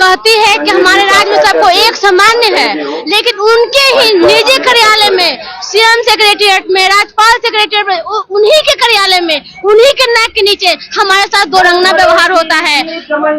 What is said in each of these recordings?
कहती है कि हमारे राज्य में सबको एक सामान्य है, लेकिन उनके ही निजी कार्यालय में, सीएम सेक्रेटेरिएट में, राज्यपाल सेक्रेटेरिएट में, उन्हीं के कार्यालय में, उन्हीं के नाक के नीचे हमारे साथ दो रंगना व्यवहार होता है।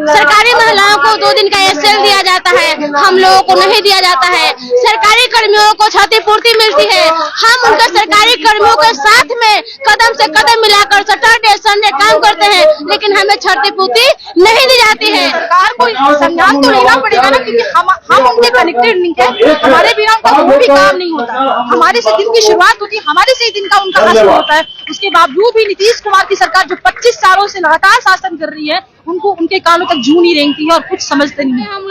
सरकारी महिलाओं को 2 दिन का एसएल दिया जाता है, हम लोगों को नहीं दिया जाता है। सरकारी कर्मियों को क्षतिपूर्ति मिलती है, हम उनका सरकारी कर्मियों के साथ में कदम से कदम मिलाकर सैटरडे संडे काम करते हैं, लेकिन हमें क्षतिपूर्ति नहीं दी जाती है। सरकार को संज्ञान तो लेना पड़ेगा ना, क्योंकि हम उनके कनेक्टेड नहीं है, हमारे बिना उनका कोई भी काम नहीं होता। हमारे से दिन की शुरुआत होती है, हमारे से दिन का उनका असर होता है। उसके बावजूद भी नीतीश कुमार की सरकार जो 25 सालों से लगातार शासन कर रही है, उनको उनके कानों तक जू नहीं रेंगती है और कुछ समझते नहीं है। हम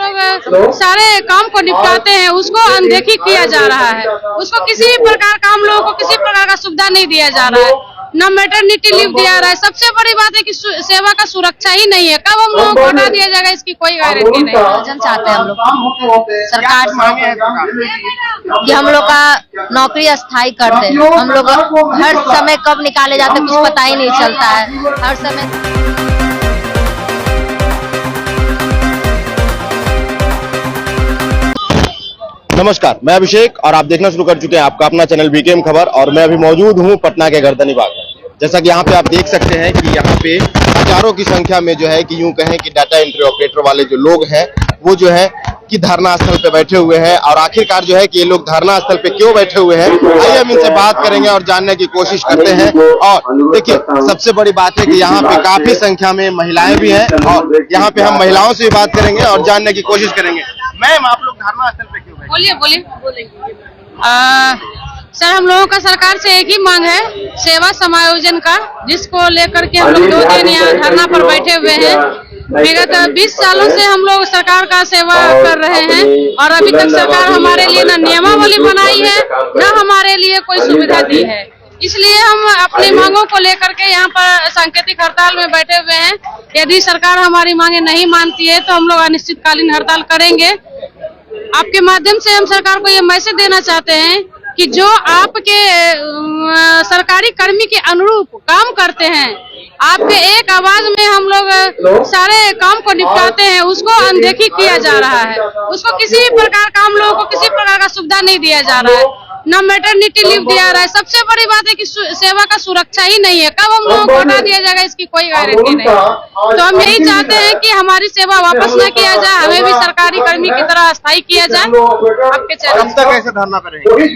लोग सारे काम को निपटाते हैं, उसको अनदेखी किया जा रहा है। उसको किसी भी प्रकार का, हम लोगों को किसी प्रकार का सुविधा नहीं दिया जा रहा है, न मैटरनिटी लीव दिया रहा है। सबसे बड़ी बात है कि सेवा का सुरक्षा ही नहीं है। कब हम लोगों को हटा दिया जाएगा, इसकी कोई गारंटी नहीं है। जन चाहते हैं हम लोग सरकार से कि हम लोग का नौकरी अस्थायी कर दे। हम लोग हर समय कब निकाले जाते कुछ पता ही नहीं चलता है, हर समय। नमस्कार, मैं अभिषेक और आप देखना शुरू कर चुके हैं आपका अपना चैनल बीकेएम खबर। और मैं अभी मौजूद हूं पटना के गर्दनी बाग में। जैसा कि यहाँ पे आप देख सकते हैं कि यहाँ पे हजारों की संख्या में जो है कि यूं कहें कि डाटा एंट्री ऑपरेटर वाले जो लोग हैं वो जो है कि धरना स्थल पे बैठे हुए हैं। और आखिरकार जो है कि ये लोग धरना स्थल पे क्यों बैठे हुए हैं, आइए हम इनसे बात करेंगे और जानने की कोशिश करते हैं। और देखिए, सबसे बड़ी बात है कि यहाँ पे काफी संख्या में महिलाएं भी हैं और यहाँ पे हम महिलाओं से भी बात करेंगे और जानने की कोशिश करेंगे। मैम, आप लोग धरना स्थल पे क्यों बैठे? बोलिए। सर, हम लोगों का सरकार से एक ही मांग है, सेवा समायोजन का, जिसको लेकर के हम लोग 2 दिन यहाँ धरना पर बैठे हुए हैं। विगत 20 सालों से हम लोग सरकार का सेवा कर रहे हैं और अभी तक सरकार हमारे लिए न नियमावली बनाई है, न हमारे लिए कोई सुविधा दी है। इसलिए हम अपनी मांगों को लेकर के यहाँ पर सांकेतिक हड़ताल में बैठे हुए हैं। यदि सरकार हमारी मांगे नहीं मानती है तो हम लोग अनिश्चितकालीन हड़ताल करेंगे। आपके माध्यम से हम सरकार को ये मैसेज देना चाहते हैं कि जो आपके सरकारी कर्मी के अनुरूप काम करते हैं, आपके एक आवाज में हम लोग सारे काम को निपटाते हैं, उसको अनदेखी किया जा रहा है। उसको किसी भी प्रकार का, हम लोगों को किसी प्रकार का सुविधा नहीं दिया जा रहा है, न मैटरनिटी लीव दिया रहा है। सबसे बड़ी बात है कि सेवा का सुरक्षा ही नहीं है। कब हम लोगों को हटा दिया जाएगा, इसकी कोई गारंटी नहीं है। तो हम यही चाहते हैं कि हमारी सेवा वापस न किया जाए, हमें भी सरकारी कर्मी की तरह अस्थायी किया जाए। आपके चैनल कब तक ऐसे धरना करेंगे?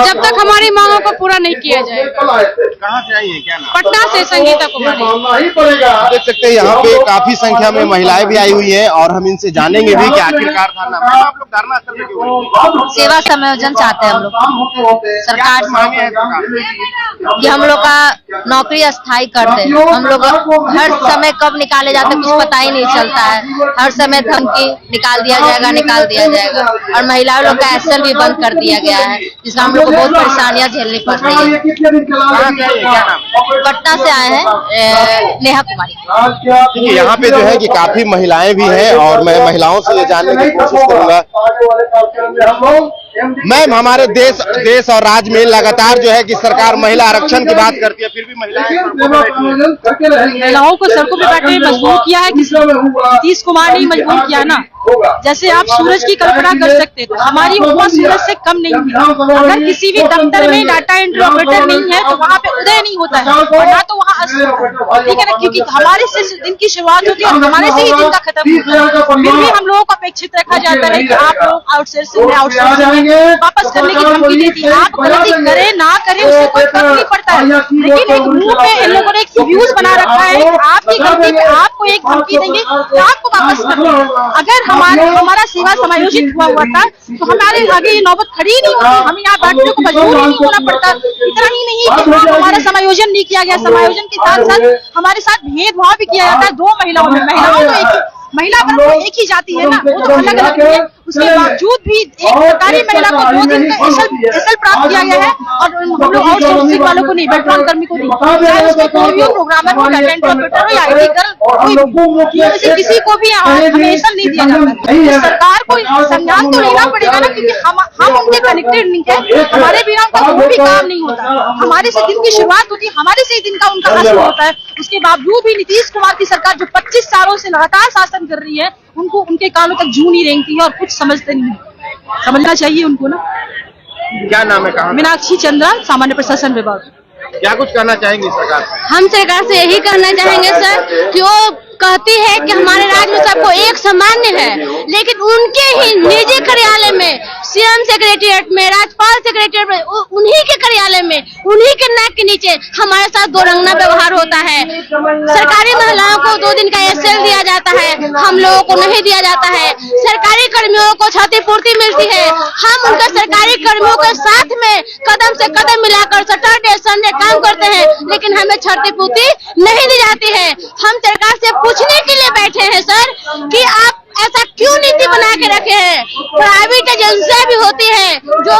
जब तक हमारी मांगों को पूरा नहीं किया जाए। कहाँ से आई है, क्या नाम? पटना से संगीता कुमारी। देख सकते हैं यहाँ पे काफी संख्या में महिलाएं भी आई हुई है और हम इनसे जानेंगे भी कि आखिरकार धरना, आप लोग धरना स्थल पे क्यों? सेवा समायोजन चाहते हैं हम लोग सरकार से कि हम लोग का नौकरी अस्थायी कर दे। हम लोग हर समय कब निकाले जाते कुछ पता ही नहीं चलता है, हर समय धमकी निकाल दिया जाएगा। और महिलाओं लोग का एसएल भी बंद कर दिया गया है, जिसका हम लोग को बहुत परेशानियां झेलनी पड़ रही है। पटना से आए हैं, नेहा कुमारी। यहाँ पे जो है कि काफी महिलाएं भी हैं और मैं महिलाओं से ये जानने की कोशिश करूंगा। मैम, हमारे देश और राज्य में लगातार जो है कि सरकार महिला आरक्षण की बात करती है, फिर भी महिलाओं को सड़कों पे बैठने में मजबूर किया है नीतीश कुमार ने मजबूर किया ना। जैसे आप सूरज की कल्पना कर सकते थे, हमारी उपमा सूरज से कम नहीं है। अगर किसी भी दफ्तर में डाटा एंट्री ऑपरेटर नहीं है तो वहाँ पे उदय नहीं होता है और ना तो वहाँ अस्त होता है, ठीक है ना, क्योंकि हमारे से दिन की शुरुआत होती है और हमारे से ही दिन का खत्म होता है। फिर भी हम लोगों को अपेक्षित रखा जाता है कि आप लोग आउटसोर्सिंग वापस करने की धमकी देती है। आप गलती करे ना करे उससे कोई फर्क नहीं पड़ता है, लेकिन एक मुंह पे इन लोगों ने एक व्यूज बना रखा है, आपकी गलती पे आपको एक धमकी देंगे तो आपको वापस करना। अगर हमारा सेवा समायोजित हुआ था तो हमारे आगे ये नौबत खड़ी नहीं होती, हमें यहाँ बैठने को मजबूर ही नहीं होना पड़ता। इतना ही नहीं कि हमारा समायोजन नहीं किया गया, समायोजन के साथ साथ हमारे साथ भेदभाव भी किया जाता है 2 महिलाओं में। महिलाओं तो महिला वर्ग तो एक ही जाती है ना, वो तो अलग अलग है। उसके बावजूद भी एक सरकारी महिला को 2 दिन का एसएल प्राप्त किया गया है और हम लोग आउटसोर्सिंग वालों को नहीं, वेटरन कर्मी को नहीं, चाहे उसको कोई भी प्रोग्रामर हो, डाटा एंट्री ऑपरेटर हो या आईटी गर्ल, कोई भी किसी को भी हमें एसएल नहीं दिया जाता है। सरकार को संज्ञान तो लेना पड़ेगा ना, क्योंकि हम उनके कनेक्टेड नहीं है, हमारे बिना उनका कोई भी काम नहीं होता। हमारे से दिन की शुरुआत होती है, हमारे से दिन का उनका असर होता है। उसके बावजूद भी नीतीश कुमार की सरकार जो 25 सालों से लगातार शासन कर रही है, उनको उनके कानों तक जू नहीं रेंगती है और कुछ समझते नहीं है। समझना चाहिए उनको ना। क्या नाम है, कहाँ? मीनाक्षी चंद्रा, सामान्य प्रशासन विभाग। क्या कुछ कहना चाहेंगे सरकार से? हम सरकार से यही कहना चाहेंगे सर कि वो कहती है कि हमारे राज्य में सबको एक सामान्य है, लेकिन उनके ही निजी कार्यालय में, सीएम सेक्रेटरिएट में, राज्यपाल सेक्रेटरिएट में, उन्हीं के कार्यालय में, उन्हीं के नाक के नीचे हमारे साथ दो रंगना व्यवहार होता है। सरकारी महिलाओं को 2 दिन का एसएल दिया जाता है, हम लोगों को नहीं दिया जाता है। सरकारी कर्मियों को क्षतिपूर्ति मिलती है, हम उनके सरकारी कर्मियों के साथ में कदम से कदम मिलाकर सैटरडे संडे काम करते हैं, लेकिन हमें क्षतिपूर्ति नहीं दी जाती है। हम सरकार से पूछने के लिए बैठे हैं सर कि आप ऐसा क्यों नीति बना के रखे हैं। प्राइवेट एजेंसियां भी होती है जो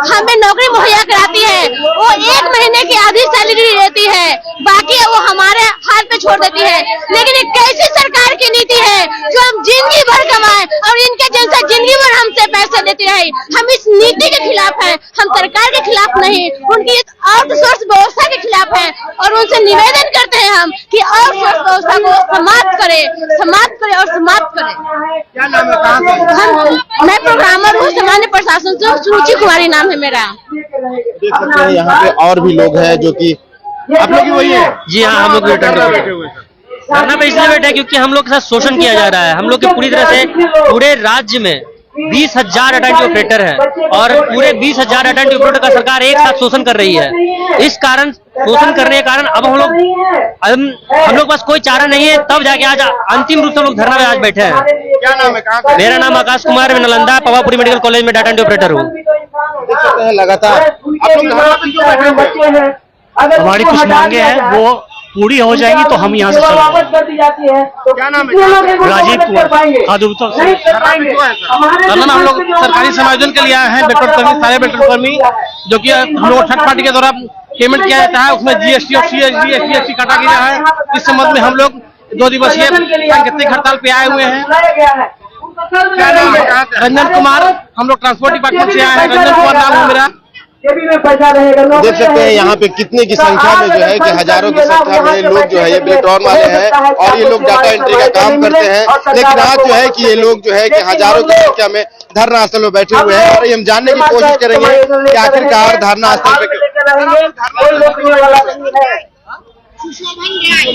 हमें नौकरी मुहैया कराती है, वो 1 महीने की आधी सैलरी देती है, बाकी वो हमारे हाथ पे छोड़ देती है। लेकिन एक कैसी सरकार की नीति है जो हम जिंदगी भर कमाए और इनके जैसा जिंदगी भर हमसे पैसे देती रही। हम इस नीति के खिलाफ हैं, हम सरकार के खिलाफ नहीं, उनकी आउटसोर्स व्यवस्था के खिलाफ है और उनसे निवेदन करते हैं हम कि आउटसोर्स व्यवस्था को समाप्त करे और समाप्त करे। क्या नाम है, कहाँ से? मैं प्रोग्रामर हूँ, सामान्य प्रशासन से, सुरुचि कुमारी नाम है मेरा। देख सकते हैं यहाँ पे और भी लोग हैं जो कि आप लोग ही वही है? जी हाँ, हम लोग बैठे हुए हैं। धरना पे इसलिए बैठे हैं क्योंकि हम लोग के साथ शोषण किया जा रहा है। हम लोग के पूरी तरह से पूरे राज्य में 20,000 अटेंटिव ऑपरेटर हैं और पूरे 20,000 अटेंटिव ऑपरेटर का सरकार एक साथ शोषण कर रही है। इस कारण शोषण करने के कारण अब हम लोग पास कोई चारा नहीं है, तब जाके आज अंतिम रूप से हम लोग धरना में आज बैठे हैं। क्या नाम है, कहाँ से? मेरा नाम आकाश कुमार, मैं नालंदा पवापुरी मेडिकल कॉलेज में डाटा एंट्री ऑपरेटर हूँ। देख सकते हैं लगातार आप लोग धरना पे क्यों बैठे हुए हैं? हमारी कुछ मांगे हैं वो पूरी हो जाएंगी तो हम यहाँ से चलेंगे। क्या नाम है? राजीव कुमार, खादुपुर से। हम लोग सरकारी समायोजन के लिए आए हैं। पेट्रोल कर्मी, सारे पेट्रोल कर्मी जो कि हम लोग थर्ड पार्टी के द्वारा पेमेंट किया जाता है, उसमें जीएसटी और सीएसटी काटा गया है। इस संबंध में हम लोग 2 दिवसीय सांकेतिक हड़ताल पे आए हुए हैं। क्या नाम है? रंजन कुमार, हम लोग ट्रांसपोर्ट डिपार्टमेंट से आए हैं। रंजन कुमार नाम है मेरा। देख सकते हैं यहाँ पे कितने की संख्या में जो है कि हजारों की संख्या में लोग जो है ये प्लेटफॉर्म वाले हैं और ये लोग डाटा एंट्री का काम करते हैं। लेकिन आज जो है कि ये लोग जो है कि हजारों की संख्या में धरना स्थल में बैठे हुए हैं और ये हम जानने की कोशिश करेंगे कि आखिरकार धरना स्थल पे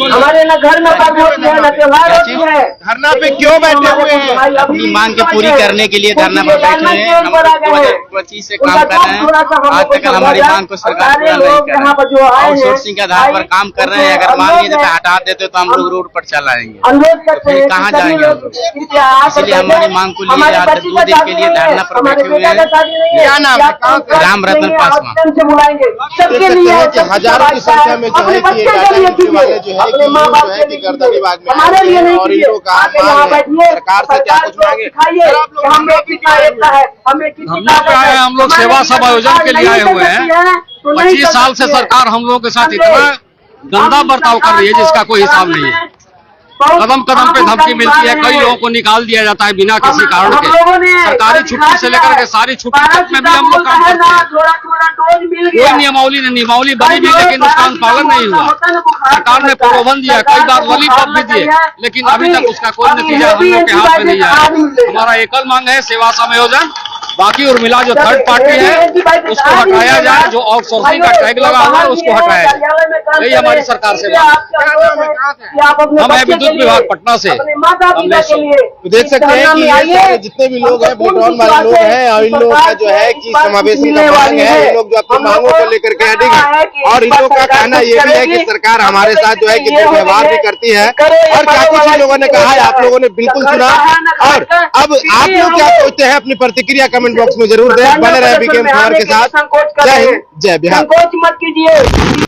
हमारे न घर में बात होती है न त्योहार होती है। धरना पे क्यों बैठे हुए हैं? अपनी मांग के पूरी करने के लिए धरना पर बैठे हैं। हम 2025 से काम कर रहे हैं, आज तक हमारी मांग को सरकार पूरा नहीं कर रही है। आउटसोर्सिंग के आधार पर काम कर रहे हैं, अगर मान लीजिए हटा देते तो हम लोग रोड पर चल आएंगे, तो फिर कहाँ जाएंगे हम लोग। इसलिए हमारी मांग को लिए आज 2 दिन के लिए धरना पर बैठे हुए हैं। क्या नाम है? राम रतन पासवान। हजारों की संख्या में जो है कि वाले जो है कि गर्दन विभाग में और इन लोगों का सरकार से क्या कुछ मांगे? हम लोग सेवा समायोजन के लिए आए हुए हैं। 25 साल से सरकार हम लोगों के साथ इतना गंदा बर्ताव कर रही है जिसका कोई हिसाब नहीं है। कदम कदम पे धमकी मिलती है, कई लोगों को निकाल दिया जाता है बिना किसी कारण के। सरकारी छुट्टी से लेकर के सारी छुट्टी तक में भी हम लोग काम करते हैं। कोई नियमावली बनी भी लेकिन उसका अनुपालन नहीं हुआ। सरकार ने प्रलोभन दिया, कई बार लॉलीपॉप भी दिए, लेकिन अभी तक उसका कोई नतीजा हम लोग के हाथ में नहीं आया। हमारा एकल मांग है सेवा समायोजन, बाकी उर्मिला जो थर्ड पार्टी है उसको हटाया जाए, जो आउटसोर्सिंग का टैग लगा हुआ है उसको हटाया जाए। यही हमारी सरकार से हम है विद्युत विभाग पटना से। तो देख सकते हैं कि ये सारे जितने भी लोग हैं प्लेटफॉर्म वाले लोग हैं और इन लोगों का जो है कि समावेशी का मांग है। ये लोग जो अपनी मांगों को लेकर के अड़ेंगे और इन लोगों का कहना ये भी है कि सरकार हमारे साथ जो है कि दुर्व्यवहार भी करती है। और क्या कुछ इन लोगों ने कहा है आप लोगों ने बिल्कुल सुना। और अब आप लोग क्या सोचते हैं अपनी प्रतिक्रिया कमेंट बॉक्स में जरूर दें। बने रहे बीकेएम खबर के साथ। जय हिंद, जय बिहार। संकोच मत कीजिए।